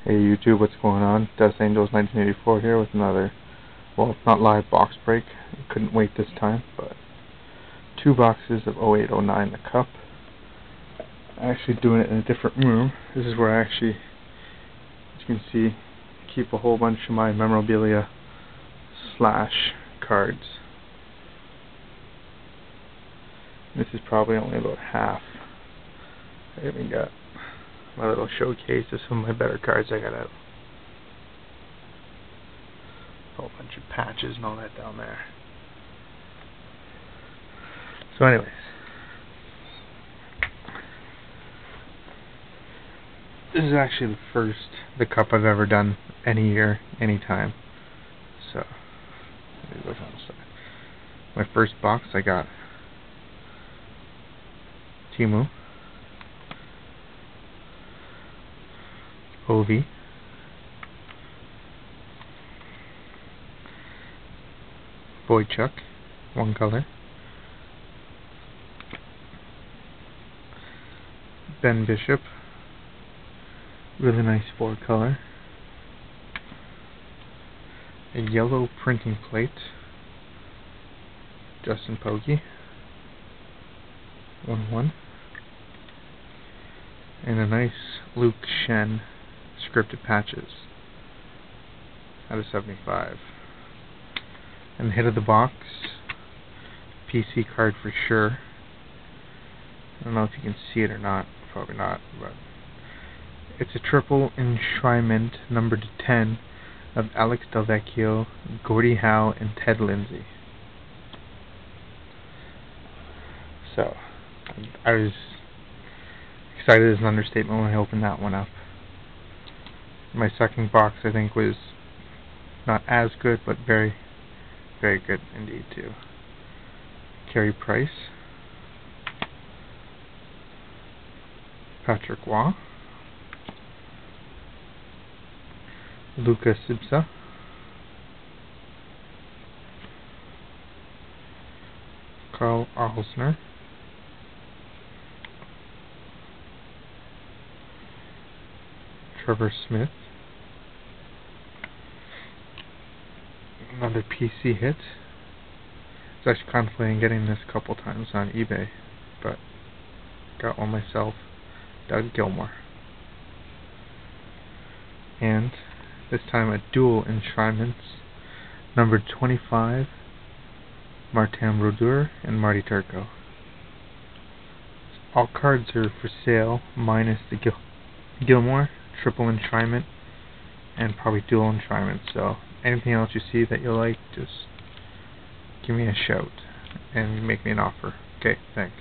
Hey YouTube, what's going on? Death Angels 1984 here with another, well, not live box break. Couldn't wait this time, but 2 boxes of 08-09 The Cup. I'm actually doing it in a different room. This is where I actually, as you can see, keep a whole bunch of my memorabilia slash cards. This is probably only about half. I even got my little showcase of some of my better cards I got out. A whole bunch of patches and all that down there. So anyways, this is actually the cup I've ever done any year, any time. So let me go down the side. My first box I got Timu, Ovi, Boychuk, 1 color, Ben Bishop, really nice 4 color, a yellow printing plate, Justin Pogge, 1/1, and a nice Luke Shen scripted patches out of 75. And the hit of the box, PC card for sure. I don't know if you can see it or not, probably not, but it's a triple enshrinement numbered to 10 of Alex Delvecchio, Gordie Howe, and Ted Lindsay. So I was excited as an understatement when I opened that one up. My second box I think was not as good, but very, very good indeed too. Carey Price, Patrick Waugh, Luka Sibsa, Carl Arlsner, Trevor Smith, another PC hit. I was actually contemplating getting this a couple times on eBay, but got one myself, Doug Gilmour. And this time a dual enshrinements, numbered 25, Martin Brodeur and Marty Turco. All cards are for sale, minus the Gilmour, triple enshrinement, and probably dual enshrinement. So anything else you see that you like, just give me a shout and make me an offer. Okay, thanks.